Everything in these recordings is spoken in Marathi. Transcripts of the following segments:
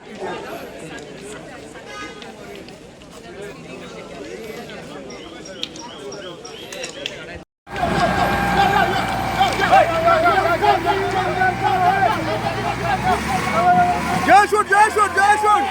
जय शूट जय शूट जय शूट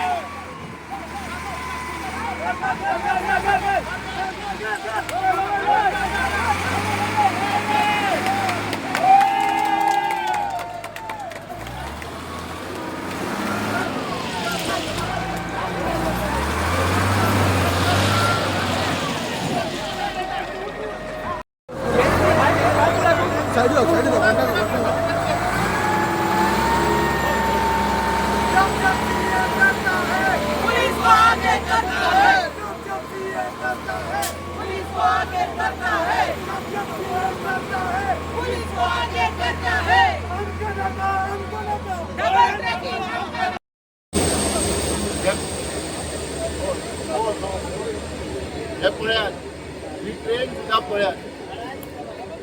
ही ट्रेन सुद्धा पळयात,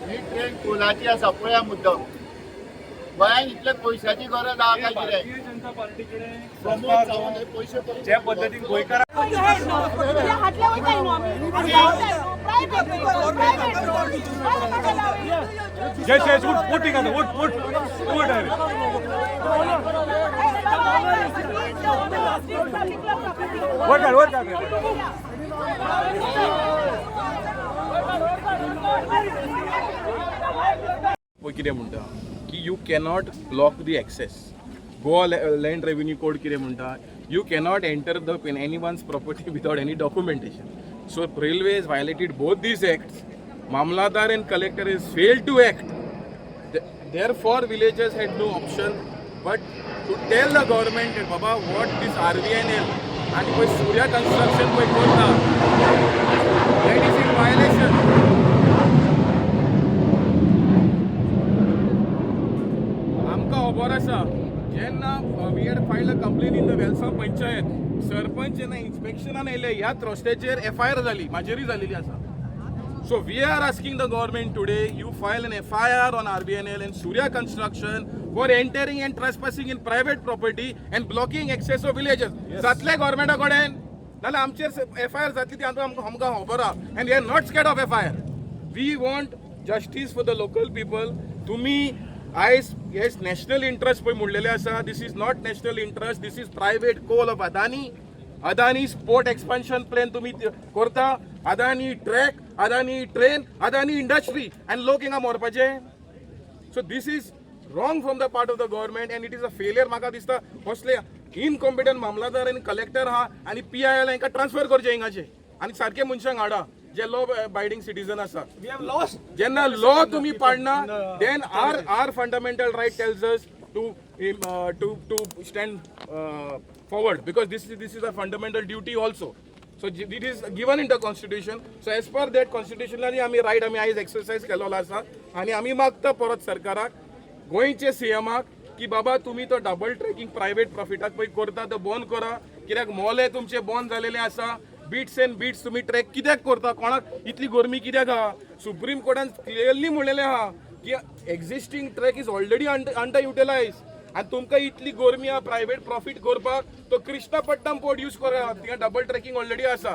ही ट्रेन कोलाची आसा पळया मुद्दम. गोंयांत इतले पयशांची गरज आहा काय कितें? प्रमोद सावंत हे पयशे ज्या पद्धतीन गोंयकार जय जय शूट उठ ठीक आहे उठ उठ उठ वर कितें म्हणटा की you cannot block the access. Goa land revenue code कितें म्हणटा you cannot enter the anyone's property without any documentation. So railway is violated both these acts. Mamladar and collector has failed to act. Therefore, villagers had no option but to tell the government that Baba, what this RVNL and koi Surya construction koi korta, that is in violation. Amka खबर आसा जेन्ना we had filed a complaint in the Velsa Panchayat, sarpanch जेन्ना इन्स्पेक्शनान येयले ह्याच रस्त्याचेर FIR जाली, म्हाजेरूय जालेली आसा. So we are asking the government today, you file an FIR on RVNL and Surya Construction for entering and trespassing in private property and blocking access of villages. Zatle government कडेन नाल्यार आमचेर FIR जातली ती आमकां खबर आहा and we are not scared of FIR. We want justice for the local people. तुमी आयज yes national interest पळय म्हणलेले आसा. This is not national interest, this is private coal of Adani sport expansion plan तुम्ही करता. Adani track, Adani train, Adani industry and लोक हिंगा मरपाचे. So this is wrong from the part of the government and it is a failure. म्हाका दिसता कसले इनकॉम्पिटंट मामलादार आणि कलेक्टर आहा आणि PIL हांकां ट्रान्सफर करचे हिंगाचे आणि सारखे मनशांक हाडा जे लॉ अबायडिंग सिटीजन आसा. जेन्ना लॉ तुम्ही पाडना then our fundamental right tells us to stand forward because this is a fundamental duty also. So it is given in the constitution. So as per that constitutionally आमी right आमी आयज एक्सरसाइज केलोलो आसा आणि आमी मागता परत सरकाराक गोंयचे सीएमाक की बाबा तुम्ही तो डबल ट्रॅकिंग प्रायव्हेट प्रॉफिटाक पळय करता तो बंद करा. कित्याक मोले तुमचे बंद झालेले आसा. बीट्स एंड बीट्स तुम्ही ट्रॅक कित्याक करता? कोणाक इतली गरमी कित्याक आहा? सुप्रीम कोर्टान क्लियरली म्हणलेले आहा की existing track is already under utilise आणि तुमकां इतली गरमी आहा प्रायव्हेट प्रॉफिट करपाक तो कृष्णापट्टणम पोर्ट यूज करा. थिंगा डबल ट्रॅकिंग ऑलरेडी आसा.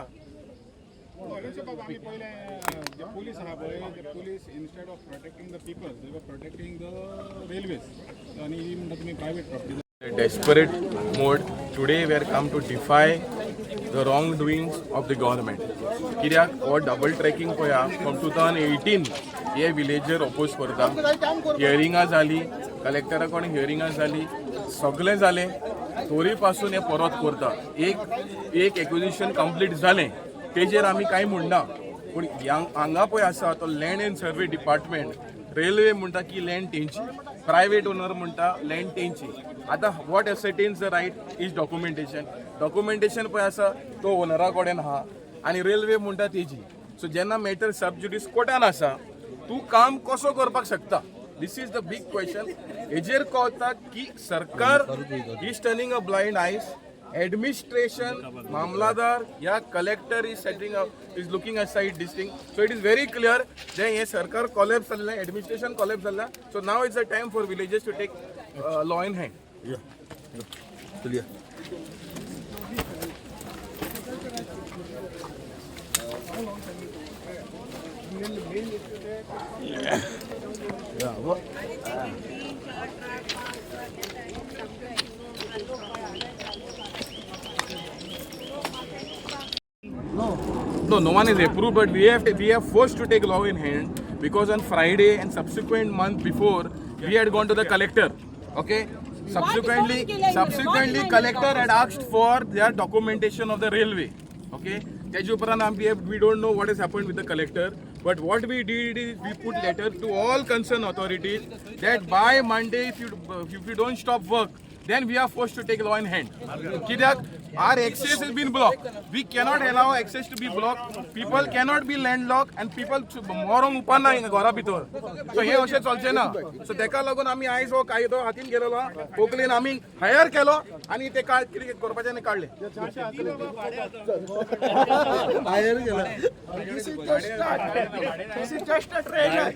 Police have the police instead of protecting the people, they were protecting the railways. And even private property. Desperate mode. Today we are come to defy the wrongdoings of the government. कित्याक हो डबल ट्रॅकिंग पळया फ्रॉम 2018 हे विलेजर ओपोज करता. हियरिंगां जाली, कलेक्टरा कडेन हियरिंगां जाली, सगळें जालें तरी पासून हे परत करता. एक एक्विजिशन कंप्लीट जालें तेजेर आमी कांय म्हणना पूण हांगा पळय आसा तो लँड एंड सर्वे डिपार्टमेंट रेल्वे म्हणटा की लँड तेंची, प्रायवेट ओनर म्हणटा लँड तेंची. आतां what assistance the right is documentation पळय आसा तो ओनरा कडेन आहा आनी रेल्वे म्हणटा तेजी. सो जेन्ना मॅटर सब जुडिस कोर्टान आसा तूं काम कसो करपाक शकता? दिस इज द बिग क्वेश्चन. हेजेर कळटा की सरकार इज टर्निंग अ ब्लायंड आयज. Administration, Mamladar, collector is looking aside this thing. So it is very clear that yes, Sarkar collapse, administration collapse. So now it's a time for villages to take law in hand. Yeah. No one is approved, but we have forced to take law in hand because on Friday and subsequent month before we had gone to the collector. Okay. Subsequently, collector had asked for their documentation of the railway. Okay. We don't know what has happened with the collector, but what we did is we put letter to all concerned authorities that by Monday, if you don't stop work, then we are forced to take law in hand. Kidak, our access has been blocked. We cannot allow access to be blocked. People cannot be landlocked and people morong upanna in घरा भितर. So हे अशें चलचें ना. So तेका लागून आमी आयज हो कायदो हातीन गेलेलो कोंकणीन आमी हायर केलो आनी ते कितें करपाचें आनी काडले. हायर गेला. This is just a trailer.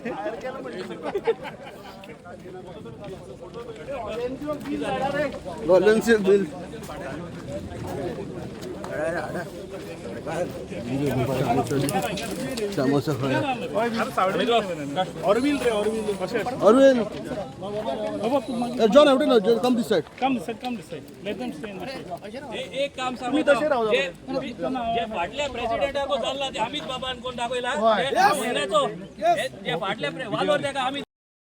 Volunteer bill. Samosa खाया. Orville. Arvind. John, I don't know. Come this side. Come this side. Let them stay in the shade. एक काम सांगतो जे फाटल्या प्रेसिडेंटाको जाल्ला ते आमीच बाबान कोण दाखयला महिन्याचो जे फाटल्या वालोर तेका आमी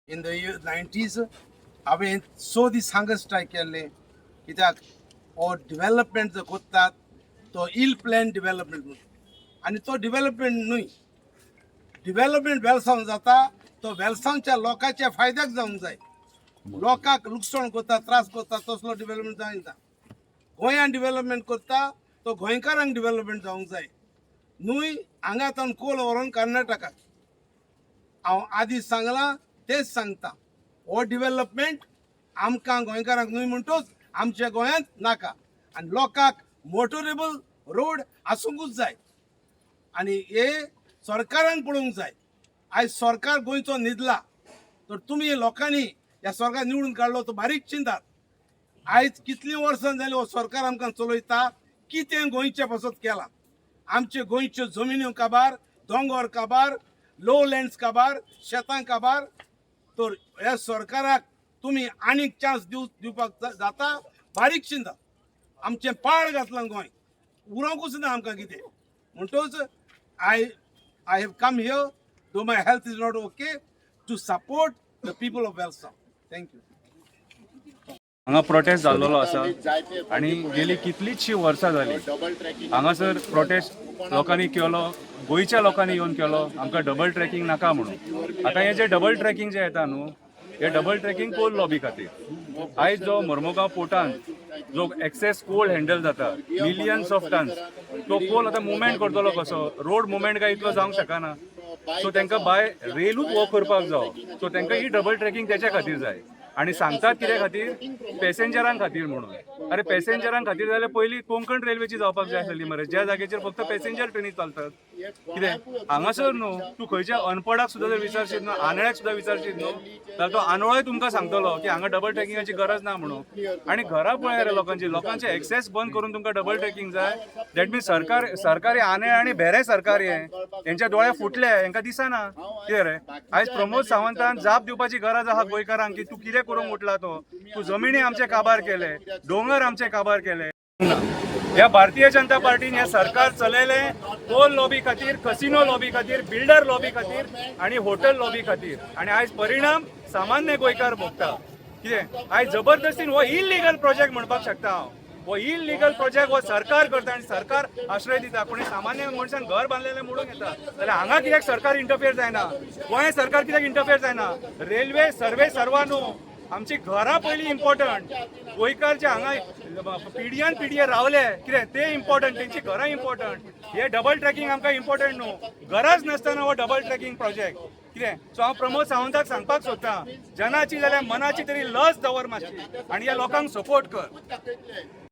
In the year 90s, हांवें सो दीस हांगा स्ट्रायक केल्ले कित्याक हो डेव्हलपमेंट जो कोत्तात तो इल प्लॅन डेव्हलपमेंट म्हणून आनी तो डेव्हलपमेंट न्हय डेव्हलपमेंट वेलसांव जाता तो वेलसांवच्या लोकांच्या फायद्याक जावंक जाय लोकांक लुकसाण करता त्रास करता तसलो डेव्हलपमेंट जायना गोंयान डेव्हलपमेंट करता तो गोंयकारांक डेव्हलपमेंट जावंक जाय न्हय हांगाच्यान कोल व्हरून कर्नाटकाक हांव आदीं सांगलां तेच सांगता हो डेव्हलपमेंट आमकां गोंयकारांक न्हय म्हणटूच आमच्या गोंयांत नाका आनी लोकांक मोटरेबल रोड आसूंकूच जाय आनी हे सरकारान पळोवंक जाय आयज सरकार गोंयचो न्हिदला तर तुमी लोकांनी ह्या सरकार निवडून काडलो तो बारीक चिंतात आयज कितलीं वर्सां जालीं हो सरकार आमकां चलयता कितें गोंयच्या पासत केलां आमचे गोंयच्यो जमिन्यो काबार दोंगर काबार लो लँड्स काबार शेतां काबार तर ह्या सरकाराक तुमी आनीक चान्स दिवपाक जाता बारीक चिंता आमचें पाड घातलां गोंय उरोंकूच ना आमकां कितें म्हणटूच I have come here though my health is not okay to support the people of Velsao thank you हांगा प्रोटेस्ट जाल्लो आसा आनी गेली कितलींचशीं वर्सां जालीं हांगासर प्रोटेस्ट लोकांनी केलो गोंयच्या लोकांनी येवन केलो आमकां डबल ट्रॅकिंग नाका म्हणून आतां हे जे डबल ट्रॅकिंग जे येता न्हू हे डबल ट्रॅकिंग कोल लॉबी खातीर आयज जो मर्मुगांव पोर्टान जो एक्सेस कोल हँडल जाता मिलियन्स ऑफ टन्स तो कोल आतां मुवमेंट करतलो कसो रोड मुवमेंट काय इतलो जावंक शकना सो तांकां बाय रेलूच वॉक करपाक जावो सो तांकां ही डबल ट्रॅकिंग तेच्या खातीर जाय आनी सांगतात कित्या खातीर पॅसेंजरां खातीर म्हणून अरे पॅसेंजरां खातीर जाल्यार पयलीं कोंकण रेल्वेची जावपाक जाय आसली मरे ज्या जाग्याचेर फक्त पॅसेंजर ट्रेनी चलतात कितें हांगासर न्हू तूं खंयच्या अनपडाक सुद्दां जर विचारशीत न्हू आंधळ्याक सुद्दां विचारशीत न्हू जाल्यार तो आंधळोय तुमकां सांगतलो की हांगा डबल ट्रॅकिंगाची गरज ना म्हणून आनी घरा पळय रे लोकांचे एक्सेस बंद करून तुमकां डबल ट्रॅकिंग जाय दॅट मीन्स सरकारी आंधळे आनी भेरे सरकार हेंच्या दोळे फुटले हेंकां दिसना कितें रे आयज प्रमोद सावंतान जाप दिवपाची गरज आहा गोंयकारांक की तूं कितें करूंक उठला तो तूं जमिनी आमचे काबार केले दोंगर आमचे काबार केले ह्या भारतीय जनता पार्टीन हे सरकार चलयले कोल लॉबी खातीर कसिनो लॉबी खातीर बिल्डर लॉबी खातीर आनी हॉटेल लॉबी खातीर आनी आयज परिणाम सामान्य गोंयकार भोगता कितें आयज जबरदस्तीन हो इल्लिगल प्रोजेक्ट म्हणपाक शकता हांव हो इल्लिगल प्रोजेक्ट हो सरकार करता आनी सरकार आश्रय दिता पूण सामान्य मनशान घर बांदलेलें मोडून येता जाल्यार हांगा कित्याक सरकार इंटरफियर जायना गोंय सरकार कित्याक इंटरफियर जायना रेल्वे सर्वे सर्वा न्हू आमची घरां पयलीं इम्पॉर्टंट गोंयकार जे हांगा पिढयेन पिढये रावले कितें ते इम्पॉर्टंट तेंची घरां इम्पॉर्टंट हे डबल ट्रॅकिंग आमकां इम्पॉर्टंट न्हू गरज नासतना हो डबल ट्रॅकिंग प्रोजेक्ट कितें सो हांव प्रमोद सावंताक सांगपाक सोदतां जनाची जाल्यार मनाची तरी लज दवर मातशी आनी ह्या लोकांक सपोर्ट कर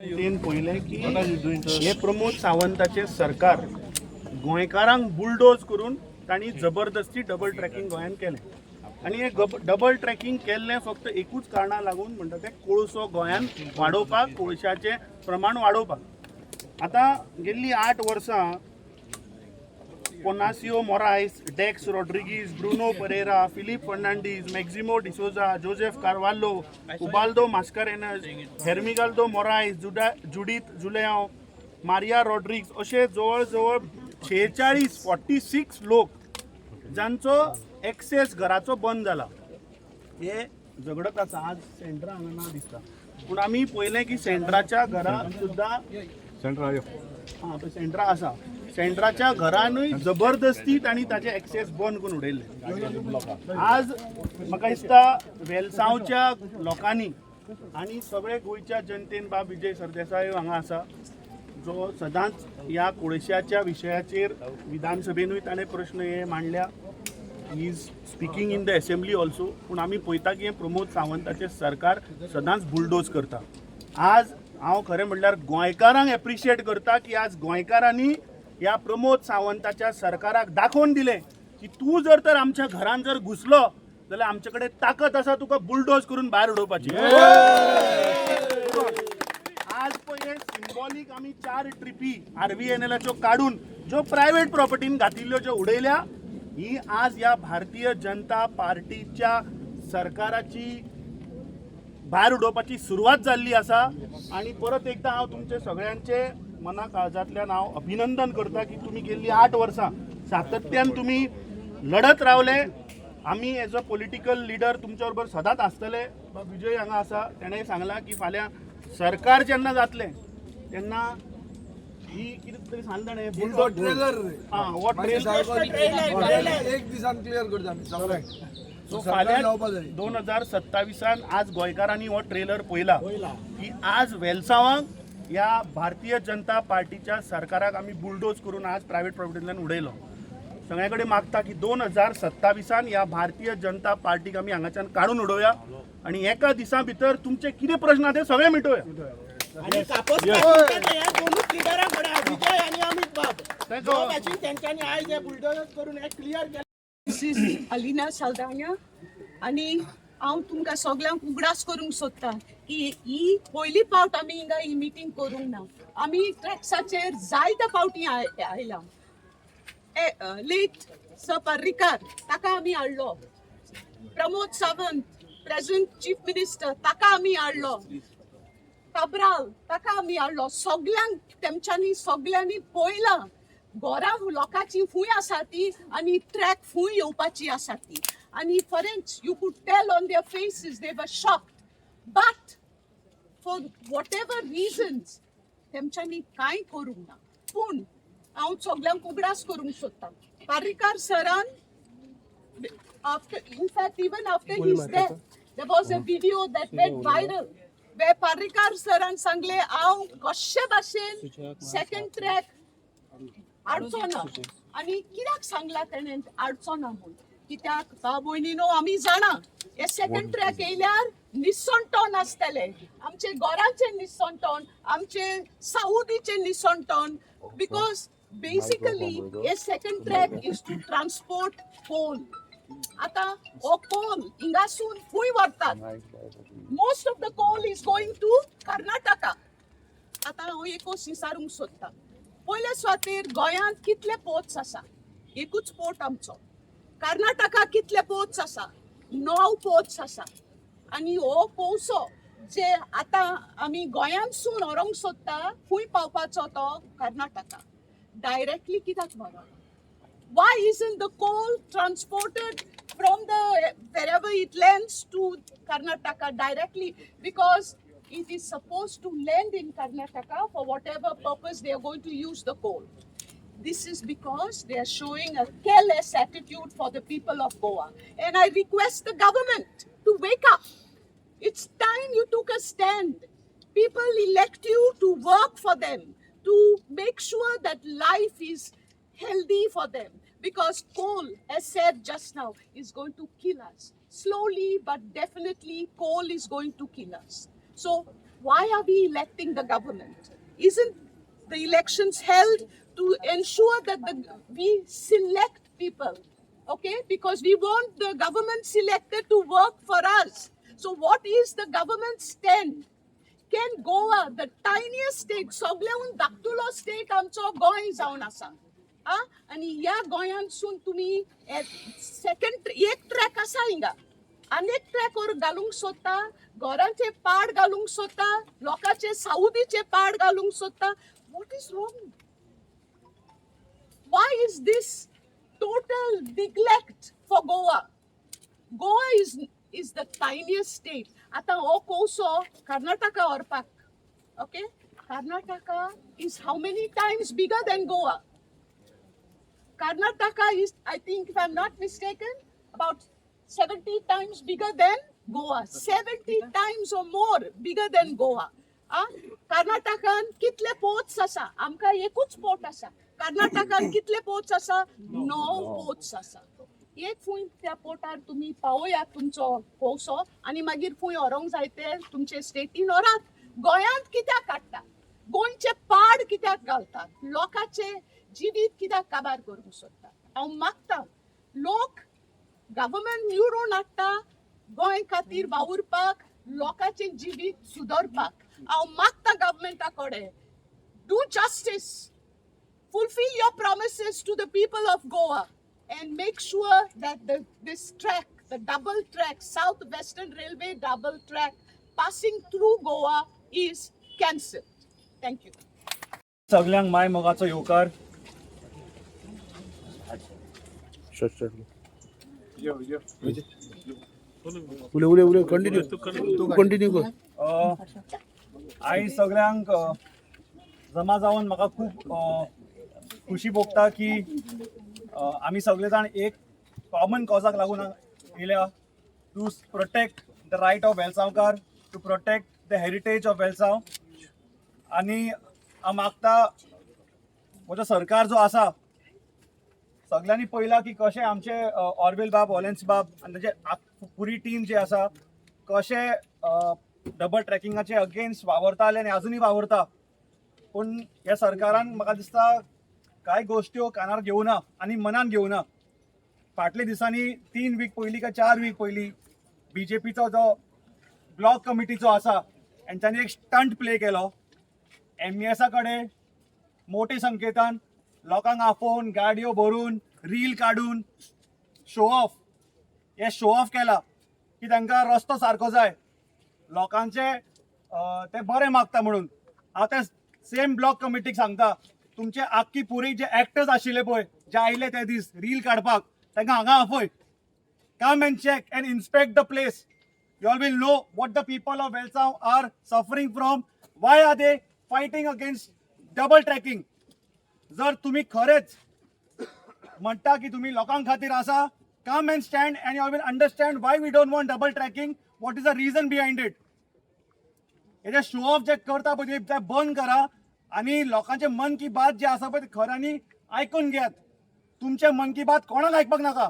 तेन पळयलें की हे प्रमोद सावंताचे सरकार गोंयकारांक बुलडोज करून तांणी जबरदस्ती डबल ट्रॅकिंग गोंयान केलें आनी हे डबल ट्रॅकिंग केल्लें फक्त एकूच कारणां लागून म्हणटा तें कोळसो गोंयांत वाडोवपाक, कोळशाचें प्रमाण वाडोवपाक. आतां गेल्लीं 8 वर्सां पोनासियो मोरायस, डेक्स रॉड्रिगीज, ब्रुनो परेरा, फिलिप फर्नांडीस, मॅक्सिमो डिसोजा, जोसेफ कार्वाल्लो, उबाल्दो मास्कारेनस, हेर्मिगाल्दो मोरायस, जुडीथ जुलियांव, मारिया रॉड्रिग्स असे जवळ जवळ 46 लोक जांचो एक्सेस घराचो बंद जाला. हे झगडत आसा. आज सेंट्रा हांगा ना दिसता, पूण आमी पळयलें की सेंट्राच्या घरान सुद्दां सेंट्रा आसा. सेंट्राच्या घरानूय जबरदस्तीत आनी ताचे एक्सेस बंद करून उडयले. आज म्हाका दिसता वेलसांवच्या लोकांनी आनी सगळे गोंयच्या जनतेन बाब विजय सरदेसाय हांगा आसा, जो सदांच ह्या कोळशाच्या विशयाचेर विधानसभेनूय ताणें प्रश्न हे मांडल्या. He is speaking in the assembly also. पूण आमी पळयता की प्रमोद सावंताचें सरकार सदांच बुलडोज करता. आज हांव खरें म्हणल्यार गोंयकारांक एप्रिशिएट करता की आज गोंयकारांनी ह्या प्रमोद सावंताच्या सरकाराक दाखोवन दिलें की तूं जर तर आमच्या घरान जर घुसलो जाल्यार आमचे कडेन ताकद आसा तुका बुलडोज करून भायर उडोवपाची. आज पळय हे सिंबॉलीक आमी 4 ट्रिपी RVNLच्यो काडून ज्यो प्रायव्हेट प्रॉपर्टीन घातिल्ल्यो ज्यो उडयल्या, ही आज ह्या भारतीय जनता पार्टीच्या सरकाराची भायर उडोवपाची सुरवात जाल्ली आसा. आनी परत एकदां हांव तुमचे सगळ्यांचे मना काळजांतल्यान हांव अभिनंदन करता की तुमी गेल्ली 8 वर्सां सातत्यान तुमी लढत रावले. आमी एज अ पॉलिटिकल लिडर तुमच्या बरोबर सदांच आसतले. विजय हांगा आसा, ताणें सांगलां की फाल्यां सरकार जेन्ना जातलें तेन्ना ही कितें तरी सांगलें ताणें ट्रेलर हो ट्रेलर एक दिसान क्लियर करता आमी सगळ्यांक. सो फाल्यां 2027 आज गोंयकारांनी हो ट्रेलर पळयला की आज वेलसांवांक ह्या भारतीय जनता पार्टीच्या सरकाराक आमी बुलडोज करून आज प्रायव्हेट प्रॉपर्टींतल्यान उडयलो. सगळ्या कडेन मागता की 2027 ह्या भारतीय जनता पार्टीक आमी हांगाच्यान काडून उडोवया आनी एका दिसा भितर तुमचे कितें प्रश्न आहा ते सगळे मिटोवया. आणि कापूस काढून या दोनूच लिडरां म्हणा, विजय आणि अमित बाब दोघांची त्यांच्यानी आयज हे बुलडोजर करून हे क्लियर केलें. दिस इज अलिना साल्दाना आणि हांव तुमकां सगळ्यांक उगडास करूंक सोदता की ही पयली फावट आमी हिंगा ही मिटींग करूंक ना. आमी ट्रॅक्साचेर जायत्या फावटी आयला. लेट सर पर्रीकार ताका आमी हाडलो, Pramod Sawant present chief minister ताका आमी हाडलो, काब्राल ताका आमी हाडलो. सगळ्यांक तेमच्यांनी सगळ्यांनी पळयलां घरां लोकांची खूंय आसा ती आनी ट्रॅक खूंय येवपाची आसा ती. आणि खरेंच you could tell on their faces they were shocked. But for whatever reasons तेमच्यांनी कांय करूंक ना. पूण हांव सगळ्यांक उगडास करूंक सोदता, पर्रीकार सरान after, in fact, even after his death, there was a video that went viral where Parrikar saran सांगले हांव कशे भाशेन सेकंड ट्रॅक हाडचो ना. आनी कित्याक सांगला तेणें हाडचो ना म्हूण, कित्याक भयणीनो आमी जाणा हे सेकंड ट्रॅक येयल्यार निसंटोन आसतले, आमचे गोरांचे निसंटोन, आमचे साउदीचे निसंटोन. बिकॉज बेसिकली हे second track is to transport coal. आता हो कोल हिंगासून खूंय व्हरतात. Most of the coal is going to Karnataka. आता हांव एकूच विचारूंक सोदता, पयले सुवातेर गोंयांत कितले पोर्ट्स आसा? एकूच पोर्ट आमचो. कर्नाटका कितले पोर्ट्स आसा? 9 पोर्ट्स आसा. आनी हो कोळसो जे आतां आमी गोंयांतसून व्हरोंक सोदता खूंय पावपाचो तो कर्नाटका. डायरेक्टली कित्याक व्हरप? Why isn't the coal transported from wherever it lands to Karnataka directly? Because it is supposed to land in Karnataka for whatever purpose they are going to use the coal. This is because they are showing a careless attitude for the people of Goa. And I request the government to wake up. It's time you took a stand. People elect you to work for them, to make sure that life is healthy for them, because coal, as said just now, is going to kill us. Slowly but definitely coal is going to kill us. So why are we electing the government? Isn't the elections held to ensure that we select people okay? Because we want the government selected to work for us. So what is the government's stand? Can Goa, the tiniest state, सगळ्याहून धाकटुलो state आमचो गोंय जावन आसा. आनी ह्या गोंयांतसून तुमी सेकंड एक ट्रॅक आसा हिंगा. अनेक ट्रॅकवर घालूंक सोदता, घरांचे पाड घालूंक सोदता, लोकांचे सावदीचे पाड घालूंक सोदता. What is wrong? Why is this total neglect for Goa? Goa is the tiniest state. आता हो कोसो Karnataka orpak. Okay? Karnataka is how many times bigger than Goa? Karnataka is, I think, if I'm not mistaken, about 70 times bigger than Goa. 70 times or more bigger than Goa. कर्नाटकान कितले पोर्ट्स आसा? आमकां एकूच पोर्ट आसा. कर्नाटकान कितले पोर्ट्स आसा? 9 पोर्ट्स आसा. एक फूंय त्या पोर्टार तुमी पावयात तुमचो कोसो आनी मागीर फूंय व्हरोंक जाय ते तुमचे स्टेटीन व्हरात. गोंयांत कित्याक काडटा? गोंयचे पाड कित्याक घालतात? लोकांचे जिवीत कित्याक काबार करूंक सोदतात? हांव मागता लोक गव्हर्मेंट निवडून हाडटा गोंय खातीर वावुरपाक, लोकांचे जिवीत सुदरपाक. हांव मागता गव्हर्मेंटा कडेन, do justice, fulfill your promises to the people of Goa and make sure that this track, the double track, South Western Railway double track passing through Goa is cancelled. Thank you. सगळ्यांक माय मोगाचो येवकार. उले कंटिन्यू कर. आयज सगळ्यांक जमा जावन म्हाका खूब खुशी भोगता की आमी सगळे जाण एक कॉमन कॉजाक लागून येयल्या, to protect the right of वेलसांवकार, to protect the heritage of Velsao. आनी हांव मागता म्हजो सरकार जो आसा, सगळ्यांनी पळयलां की कशें आमचे ऑर्वेल बाब, वॉलन्स बाब आनी ताचे पुरी टीम जी आसा कशें डबल ट्रॅकिंगाचे अगेन्स्ट वावरताले आनी आजुनूय वावरता. पूण ह्या सरकारान म्हाका दिसता कांय गोश्ट्यो कानार घेवना आनी मनान घेवना. फाटल्या दिसांनी 3 वीक पयलीं काय 4 वीक पयलीं BJPचो जो ब्लॉक कमिटीचो आसा हेंच्यांनी एक स्टंट प्ले केलो. MESA कडेन मोठे संकेतान लोकांक आफोवन गाडयो भरून रील काडून शो ऑफ, हे शो ऑफ केला की तांकां रस्तो सारको जाय, लोकांचे ते बरें मागता म्हणून. हांव ते सेम ब्लॉक कमिटीक सांगता, तुमचे आख्खी पुरी जे एक्टर्स आशिल्ले पळय जे आयले ते दीस रील काडपाक, तांकां हांगा आपय. Come and check and inspect the place. You all will know what the people of Velsav are suffering from. Why are they fighting against double tracking? जर तुम्ही खरेच म्हणटा की तुम्ही लोकांक खातीर आसा, come and stand and you all will understand why we don't want double tracking. What is the reason behind it? हे शो ऑफ जे करता पळय ते बंद करा आणि लोकांचे मन की बात जे आसा पळय ते खऱ्यांनी आयकून घेयात. तुमचे मन की बात कोणाक आयकपाक नाका.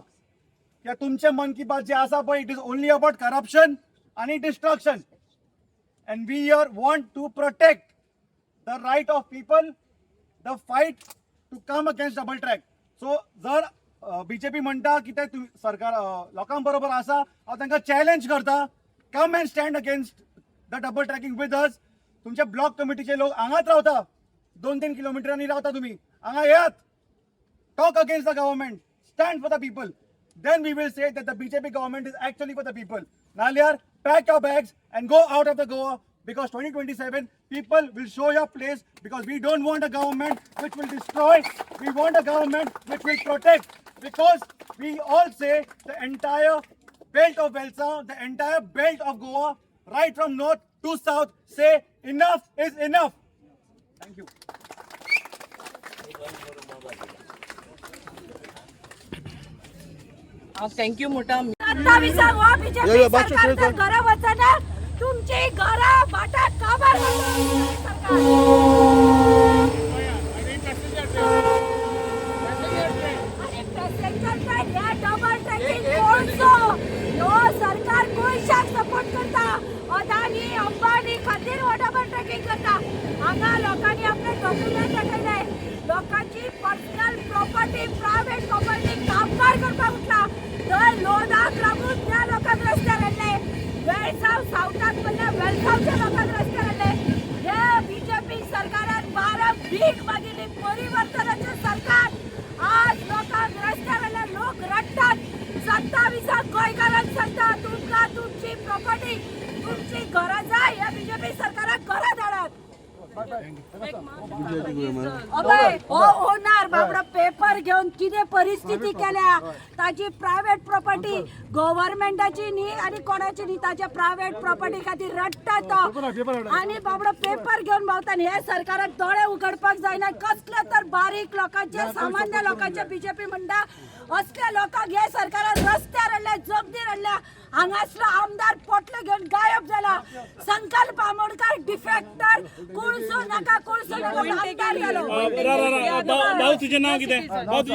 या तुमचे मन की बात जे आसा पळय it is only about corruption आणि destruction. And we here want to protect the right of people, the fight to come against double track. So जर BJP म्हणटा की ते सरकार लोकां बरोबर आसा, हांव तांकां चॅलेंज करता, come and stand against the double tracking with us. तुमचे ब्लॉक कमिटीचे लोक हांगाच रावता, 2-3 किलोमिटरांनी रावता, तुम्ही हांगा येयात, talk against the government, stand for the people. Then we will say that the BJP government is actually for the people. Nalyar, pack your bags and go out of the Goa, because 2027 people will show your place, because we don't want a government which will destroy. We want a government which will protect, because we all say the entire belt of Velsa, the entire belt of Goa, right from north to south, say enough is enough. Thank you. Thank you मोठा. 27वा बीजेपी सरकारचं घरा वचना, तुमची घरा बाटा काबार डबल ट्रॅकिंग सरकार गोंयशाक सपोर्ट करता. अदानी अंबानी खातीर हो डबल ट्रॅकिंग करता. हांगा लोकांनी आपले डॉक्युमेंट दाखयले, लोकांची पर्सनल प्रॉपर्टी, प्रायव्हेट प्रॉपर्टी कापता. काबार करपाक उठला थंय लोनाक लागून त्या लोकांक रस्त्यार हाडले वेळसाव सावथाक म्हणल्यार वेळसावच्या लोकांक रस्त्यार हाडले हे बीजेपी सरकारान 12 भीक मागिल्ली परिवर्तनाचें सरकार आज लोकांक रस्त्यार हाडले लोक रडटात 27 गोंयकारांक सांगता तुमकां तुमची प्रॉपर्टी तुमची घरां जाय ह्या बीजेपी सरकाराक घरां धाडात अबे हो ओनर बाबडो पेपर घेवन कितें परिस्थिती केल्या ताजी प्रायव्हेट प्रॉपर्टी गव्हर्नमेंटाची न्ही आणि कोणाची न्ही ताच्या प्रायव्हेट प्रॉपर्टी खातीर रडटा तो आणि बाबडो पेपर घेवन भोंवता आनी हे सरकाराक दोळे उगडपाक जायना कसले तर बारीक लोकांचे सामान्य लोकांचे बीजेपी म्हणटा असल्या लोकांक हे सरकारान रस्त्यार हाडले जगदीर हाडल्या हांगासलो आमदार पोटले घेवन गायब जाला संकल्प आमोणकार डिफेक्टर कुळसो नाका आमदार भाऊ तुझे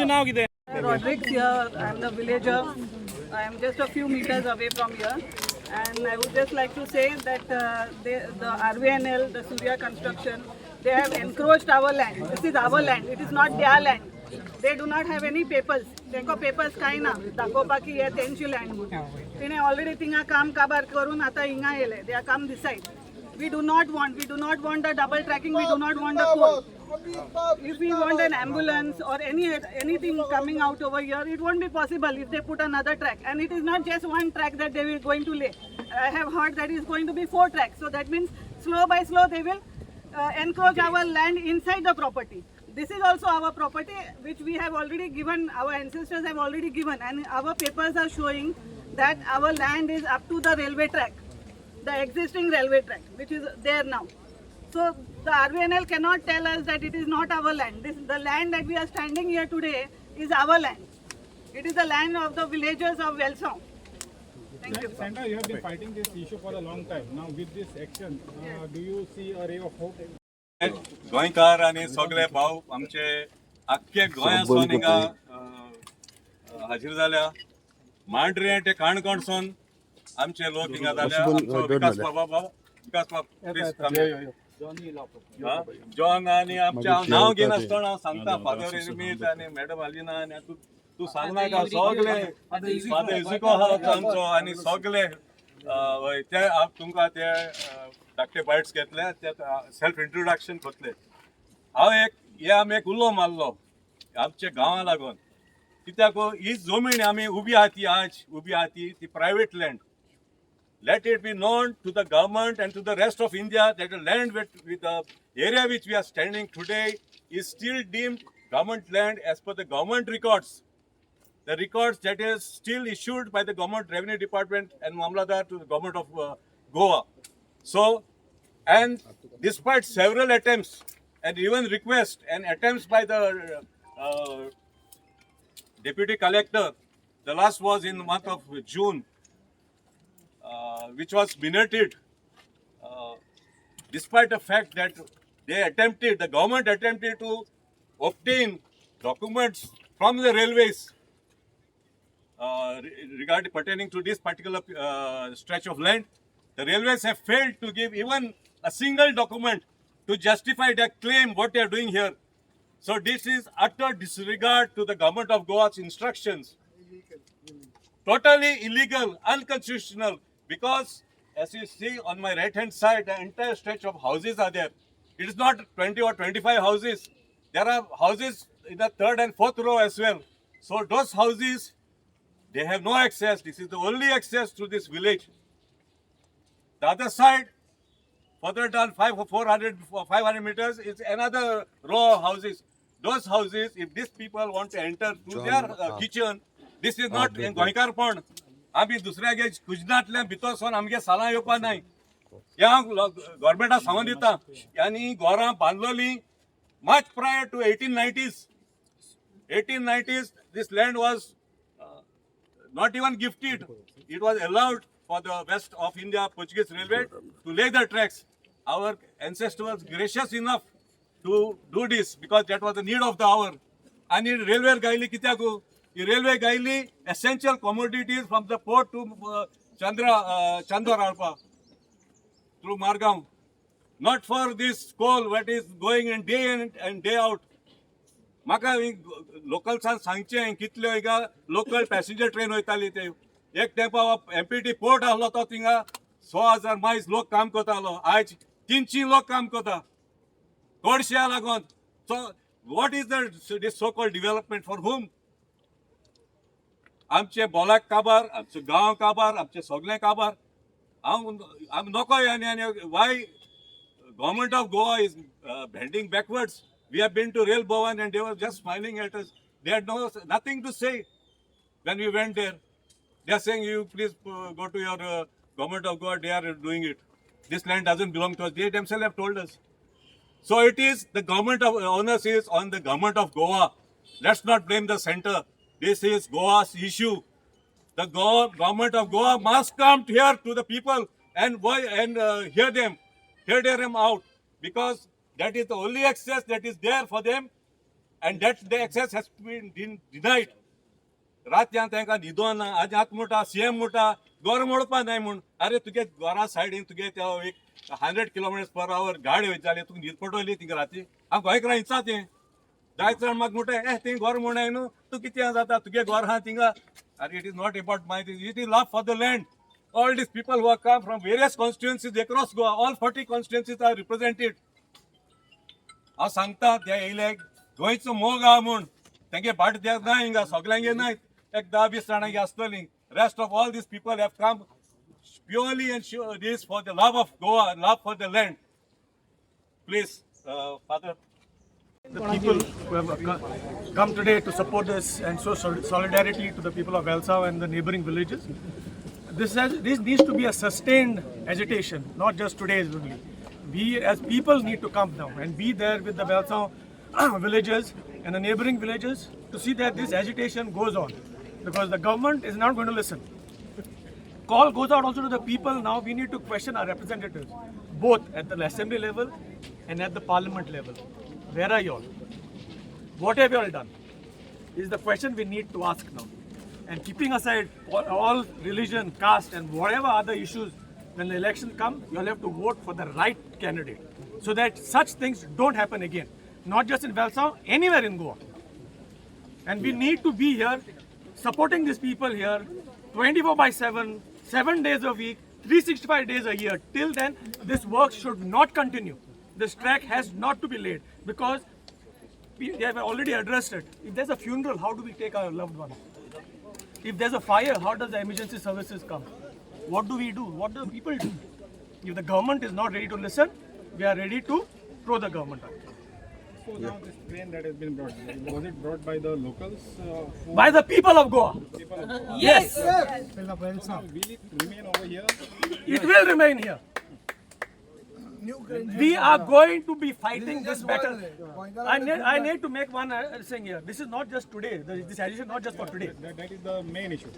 नाव कितें Rodriguez here. I am the villager. I am just a few meters away from here. And I would just like to say that the RVNL, the Surya Construction, they have encroached our land. This is our land. It is not their land. They do not have any papers. Tenko papers kai na. Dakopaki ye tenchi land. Tine already tinga kam kabar karun ata inga ele. They are come this side. We do not want the double tracking. We do not want the coal. If we want an ambulance or anything coming out over here, it won't be possible if they put another track. And it is not just one track that they will going to lay. I have heard that it is going to be 4 tracks. So that means slow by slow they will encroach our land inside the property. This is also our property which we have already given, our ancestors have already given, and our papers are showing that our land is up to the railway track, the existing railway track which is there now. So the RVNL cannot tell us that it is not our land. The land that we are standing here today is our land. It is the land of the villagers of Welsong. Thank you. Sandra, you have been fighting this issue for a long time. Now with this action, do you see a ray of hope? गोंयकार आनी सगळे भाव आमचे आख्खे गोंयासून हिंगा हाजीर जाल्या मांड्रे ते काणकोणसून आमचे लोक हिंगा जाल्या आमचो विकास जॉन आनी आमचे हांव नांव घेनासतना हांव सांगता फादर एरमीत आनी मॅडम अलिना आनी तूं सांगनाका सगळे फादर इजिको आहा आमचो आनी सगळे ते तुमकां ते धाकटे बायट्स घेतले ते सेल्फ इंट्रोडक्शन करतले हांव आमी एक उलो मारलो आमच्या गांवा लागून कित्याक ही जमीन आमी उबी आहा ती आज उबी आहा ती private land. Let it be known to the government and to the rest of India that the land with the area which we are standing today is still deemed government land as per the government records. The records that is still issued by the government revenue department and Mamladar to the government of Goa. So, and despite several attempts and even requests and attempts by the deputy collector, the last was in the month of June, which was minuted, despite the fact that the government attempted to obtain documents from the railways regarding pertaining to this particular stretch of land. The railways have failed to give even a single document to justify their claim what they are doing here. So this is utter disregard to the government of Goa's instructions. Totally illegal, unconstitutional. Because as you see on my right hand side, the entire stretch of houses are there. It is not 20 or 25 houses. There are houses in the 3rd and 4th row as well. So those houses, they have no access. This is the only access to this village. The other side, further down 500 meters, is another row of houses. Those houses, if these people want to enter through their kitchen, this is not in Goikarpon. आमी दुसऱ्यागे कुजनातल्या भितर सोन आमगे सालां येवपा नाय हे हांव गव्हर्मेंटाक सांगून दिता आनी घरां बांदलोली much prior to 1890s this land was not even gifted. It was allowed for the west of India Portuguese railway to lay the tracks. Our ancestors was gracious enough to do this because that was the need of the hour. And railway gaili kityaku railway gaili essential commodities from the port to Chandraralpa through Margam. Not for this coal what is going in day in and day out. म्हाका लोकल्सान सांगचें कितल्यो हिंगा लोकल पॅसेंजर ट्रेन वयताली ते एक तेंपा MPT पोर्ट आहलो तो थिंगा 100,000 मायज लोक काम करतालो आयज 300 लोक काम करता गोडश्या लागोन. So what is this so called development for whom? आमचे बोलाक काबार, आमचे गांव काबार, आमचे सगळे काबार. हांव नोको आनी Y government of Goa is bending backwards. We have been to Rail Bhavan and they were just smiling at us. They had nothing to say when we went there. They are saying, you please go to your government of Goa, they are doing it. This land doesn't belong to us. They themselves have told us. So it is the government of onus is on the government of Goa. Let's not blame the center. This is Goa's issue. The government of Goa must come here to the people and hear them out, because that is the only access that is there for them, and that the access has been denied. रात्यान तांकां न्हिदोन ना. आज आत म्हणटा CM म्हणटा गोर मोडपा नाय म्हूण. अरे तुगे गोरा सायडीन तुगे त्या एक 100 km/h गाडी वयता जाल्यार तुका न्हीद पडटली थिंगा राती. हांव गोंयकारां इचां तें जायत जाण म्हाका म्हणटा तें गोर म्हणाय न्हू तूं कितें जाता तुगे गोर आहा थिंगा. अरे it is not about my thing, it is love for the land. All these people who have come from various constituencies across Goa, all 40 constituencies are represented. हांव सांगता ते येयले गोंयचो मोग आहा म्हूण तेंगे भाट द्याक ना हिंगा सगल्यांगे नाय. एक 10-20 जाणांगे आसतलीं. Rest of all these people have come purely and this for the love of Goa, love for the land. Please, Father. The people who have come today to support this and show solidarity to the people of Velsau and the neighboring villages. This needs to be a sustained agitation, not just today's only. We as people need to come now and be there with the Velsau villages and the neighboring villages to see that this agitation goes on, because the government is not going to listen. Call goes out also to the people. Now we need to question our representatives, both at the assembly level and at the parliament level. Where are you all? What have you all done? Is the question we need to ask now. And keeping aside all religion, caste and whatever other issues, when the election comes, you'll have to vote for the right candidate, so that such things don't happen again. Not just in Velsau, anywhere in Goa. And we need to be here, supporting these people here, 24/7, 7 days a week, 365 days a year. Till then, this work should not continue. This track has not to be laid, because they have already addressed it. If there's a funeral, how do we take our loved ones? If there's a fire, how does the emergency services come? What do we do? What do people do? If the government is not ready to listen, we are ready to throw the government out. So now this train that has been brought, was it brought by the locals? By the people of Goa. People of Goa? Yes. Will it remain over here? It will remain here. We are going to be fighting this battle. I need to make one thing here. This is not just today. This agitation is not just for today. That is the main issue.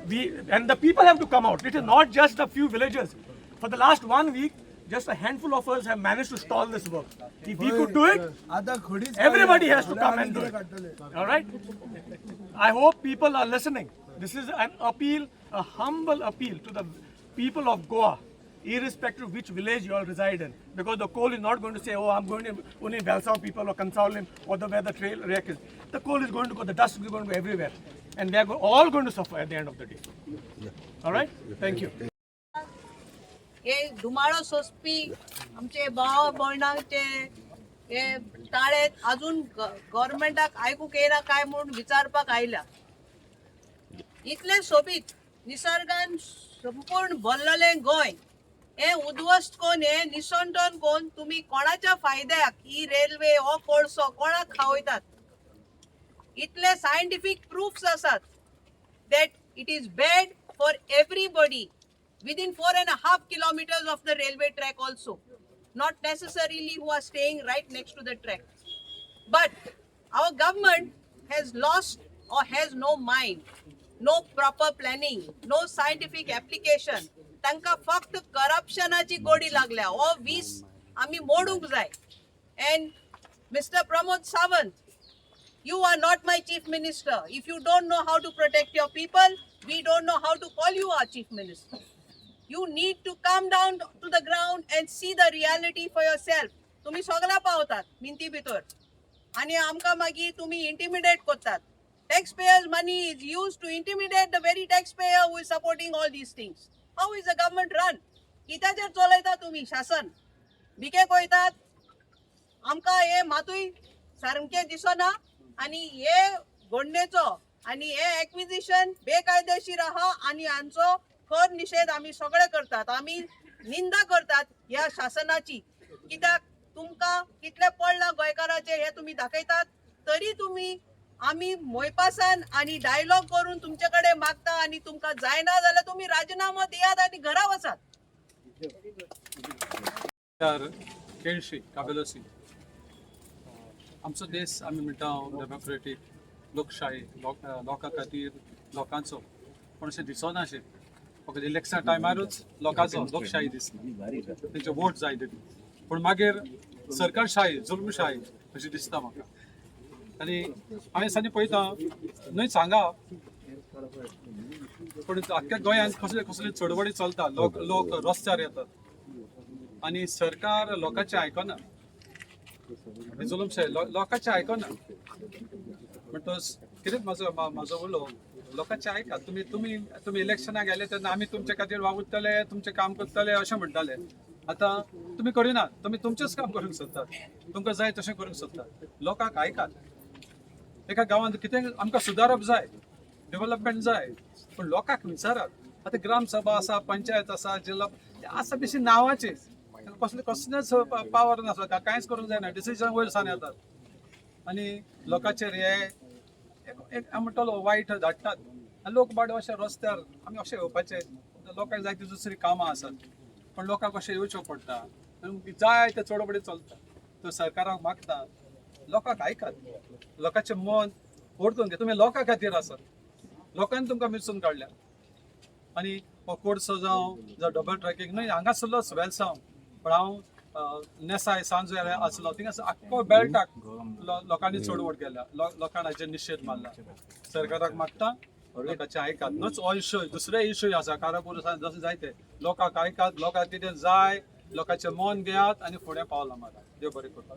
And the people have to come out. It is not just a few villages. For the last 1 week, just a handful of us have managed to stall this work. If we could do it, everybody has to come and do it. All right? I hope people are listening. This is an appeal, a humble appeal to the people of Goa, irrespective of which village you all reside in. Because the coal is not going to say, oh, I'm going to only Velsau people or Kansaolim or where the trail wreck is. The coal is going to go, the dust is going to go everywhere. And we are all going to suffer at the end of the day. All right? Thank you. हे धुमाळो सोसपी आमचे भाव भयणांचे हे ताळे अजून गव्हर्नमेंटाक आयकूंक येना काय म्हणून विचारपाक आयल्या. इतले सोबीत निसर्गान संपूर्ण भरलेले गोंय हे उद्ध्वस्त कोन हे निसंतन कोन तुम्ही कोणाच्या फायद्याक ही रेल्वे हो कोळसो कोणाक खावयतात. इतले सायंटिफिक प्रूफ्स आसात that it is bad for everybody within 4.5 kilometers of the railway track also, not necessarily who are staying right next to the track. But our government has lost or has no mind, no proper planning, no scientific application. तांकां फक्त करप्शनाची गोडी लागल्या. हो वीस आमी मोडूंक जाय. And Mr. Pramod Sawant, you are not my chief minister. If you don't know how to protect your people, we don't know how to call you our chief minister. You need to come down to the ground and see the reality for yourself. तुम्ही सगळा पावतात मिनती भितर. आणि आमकां मागीर तुमी इंटिमिडेट करतात. Taxpayers' money is used to intimidate the very taxpayer who is supporting all these things. How is the government run? कित्याचेर चलयता तुमी शासन? भिके कोयतात. आमकां हे मातूय सारकें दिसना आनी हे घडणेचो आनी हे एक्विजिशन बेकायदेशीर आहा आनी हांचो खर निषेध आमी सगळे करतात. आमी निंदा करतात ह्या शासनाची. कित्याक तुमकां कितले पडला गोंयकाराचे हे तुमी दाखयतात, तरी तुमी आमी मोयपासान आणि डायलॉग करून तुमचे कडेन मागता आणि तुमकां जायना जाल्यार तुमी राजीनामो दियात आणि घरा वचात. केळशी काबेलोसी आमचो देश आमी म्हणटा डेमोक्रेटीक लोकशाही लोकां खातीर लोकांचो पूण अशें दिसनाशें फकत इलेक्शन टायमारूच लोकांचो लोकशाही दिसता तेंचे वोट जाय तरी पूण मागीर सरकारशाही जुल्मशाही अशी दिसता म्हाका. आनी हांवें सांनी पळयता न्हय सांगा पूण आख्ख्या गोंयांत कसले कसले चळवळी चलता. लोक रस्त्यार येतात आनी सरकार लोकांचें आयकना. जुलूमशाही लोकांचें आयकना म्हणटच कितें म्हाजो उलो लोकांचें आयकात. तुमी इलेक्शनाक गेले तेन्ना आमी तुमचे खातीर वावुरतले तुमचें काम करतले अशें म्हणटाले. आतां तुमी करिनात. तुमी तुमचेंच काम करूंक सोदतात. तुमकां जाय तशें करूंक सोदतात. लोकांक आयकात. एका गांवांत कितें आमकां सुदारप जाय डेव्हलपमेंट जाय पूण लोकांक विचारात. आतां ग्रामसभा आसा पंचायत आसा जिल्लो आसा बेशी नांवाचें कसलेच पावर नासता. कांयच करूंक जायना. डिसिजन वयर सावन येतात आनी लोकांचेर हे एक म्हणटलो वायट धाडटात आनी लोक बाड अशे रस्त्यार आमी अशें येवपाचे. लोकांक जाय ती दुसरी कामां आसात पण लोकांक अशें येवचें पडटा. जाय ते चडवडी चलता. तो सरकाराक मागता लोकांक आयकात. लोकांचें मन ओडकून घे. तुमी लोकां खातीर आसात. लोकांनी तुमकां मिरसून काडल्या आनी हो कोर्सो जावं डबल ट्रॅकिंग न्हय हांगासरलोच वेलसांव पण हांव नेसाय सांजो आसलो थिंगा आख्खो बेल्टाक लोकांनी चडवड केल्या. लोकांनी हाचेर निशेध मारला. सरकाराक मागता लोकांचें आयकात. नूच हो इश्यू दुसरे इश्यू आसा कारापुरुसान जशें जायते लोकांक आयकात. लोकांक कितें जाय लोकांचें मन घेयात आनी फुडें पावलां मारात. देव बरें करता.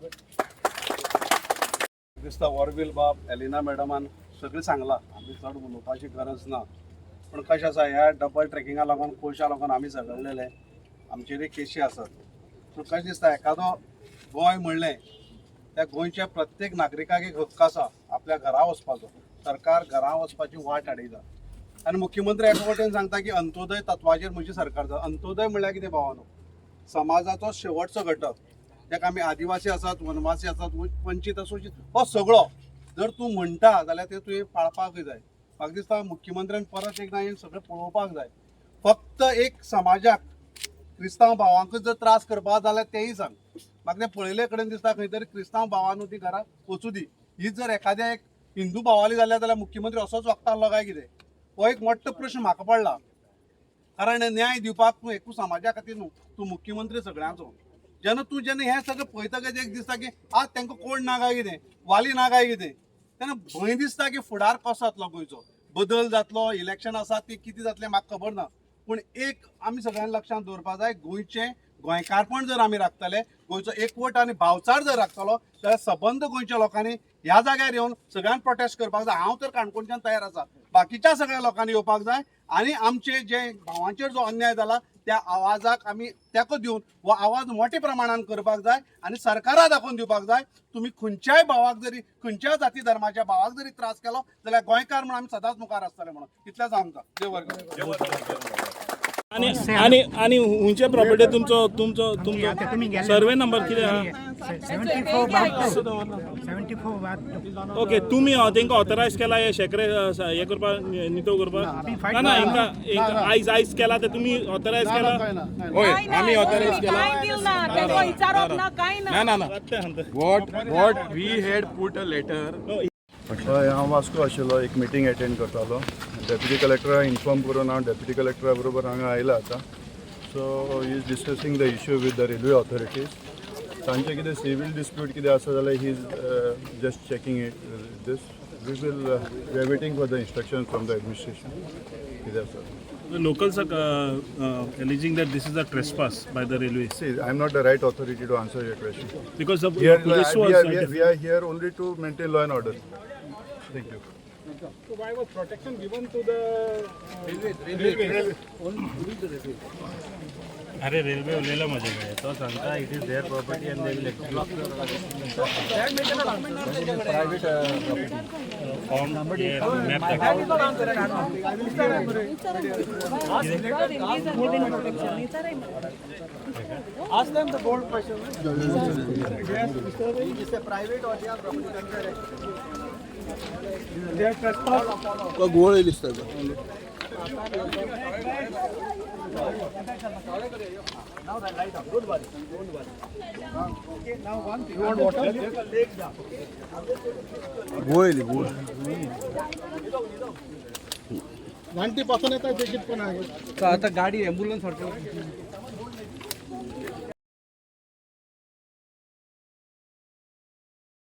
दिसता वरवील बाब एलिना मॅडमान सगळें सांगलां. आमी चड उलोवपाची गरज ना पूण कशें आसा ह्या डबल ट्रॅकिंगा लागून पयशा लागून आमी झगडलेले आमचेरय केशी आसात. सो कशें दिसता एखादो गोंय म्हणलें त्या गोंयच्या प्रत्येक नागरिकाक एक हक्क आसा आपल्या घरा वचपाचो. सरकार घरा वचपाची वाट आडयता आनी मुख्यमंत्री एका वटेन सांगता की अंत्योदय तत्वाचेर म्हजी सरकार जाता. अंत्योदय म्हणल्यार कितें भावानो समाजाचो शेवटचो घटक जाका आमी आदिवासी आसात वनवासी आसात वंचीत शोषीत हो सगळो जर तूं म्हणटा जाल्यार ते तुवें पाळपाकूय जाय. म्हाका दिसता मुख्यमंत्र्यान परत एकदां हें सगळें पळोवपाक जाय. फक्त एक समाजाक क्रिस्तांव भावांकूच जर त्रास करपा जाल्यार तेंय सांग. म्हाका तें पळयले कडेन दिसता खंय तरी क्रिस्तांव भावांनू ती घरा वचूं दी. हीच जर एखाद्या एक हिंदू भावाली जाल्यार मुख्यमंत्री असोच वागतालो काय कितें हो एक मोठो प्रश्न म्हाका पडला. कारण न्याय दिवपाक तूं एकूच समाजा खातीर न्हू तूं मुख्यमंत्री सगळ्यांचो. जेन्ना हें सगळें पळयतकच एक दिसता की आज तांकां कोण ना काय कितें वाली ना काय कितें तेन्ना भंय दिसता की फुडार कसो जातलो गोंयचो. बदल जातलो इलेक्शन आसा ती कितें जातलें म्हाका खबर ना पूण एक आमी सगळ्यांनी लक्षांत दवरपा जाय गोंयचें गोंयकारपण जर आमी राखतले गोंयचो एकवट आनी भावचार जर राखतलो जाल्यार सबंद गोंयच्या लोकांनी ह्या जाग्यार येवन सगळ्यांक प्रोटेस्ट करपाक जाय. हांव तर काणकोणच्यान तयार आसा. बाकीच्या सगळ्या लोकांनी येवपाक जाय आनी आमचे जे भावांचेर जो अन्याय जाला त्या आवाजाक आमी तेंको दिवन हो आवाज मोठ्या प्रमाणान करपाक जाय आनी सरकाराक दाखोवन दिवपाक जाय तुमी खंयच्याय भावाक जरी खंयच्याय जाती धर्माच्या भावाक जरी त्रास केलो जाल्यार गोंयकार म्हणून आमी सदांच मुखार आसतले म्हणून इतलेंच आमकां. देव बरें करूं. आणि हुंचे प्रॉपर्टी तुमचो सर्वे नंबर कितें आहा 74 ओके तुमी तांकां ऑथरायज केला हे शेकरे हे करपाक नितळ करपाक ना ना हिंका आयज केला ते तुमी ऑथरायज केला. होय आमी ऑथरायज केला. ना ना ना what we had put a letter. हय हांव वास्को आशिल्लो एक मिटींग एटेंड करतालो. डेप्युटी कलेक्टरा इन्फॉर्म करून हांव डेप्युटी कलेक्टरा बरोबर हांगा आयला आतां. So he is discussing the issue with the railway authorities. तांचे कितें सिवील डिस्प्यूट कितें आसा जाल्यार he is just checking it दीस we are waiting for the instructions from the administration. Yes, sir. The locals are alleging that this is a trespass by the railway. See, I am not the right authority to answer your question. Because of Here, this we are here only to maintain law and order. Thank you. So why was protection given to the railway? अरे रेल्वे उरलेला माझ्या तो सांगता it is their property and they will Ask them the bold question. They are trespass. गोळ दिसतोय गोळ गोळ 90% येतात जॅकेट पण आहे. आता गाडी ॲम्ब्युलन्स वाटतं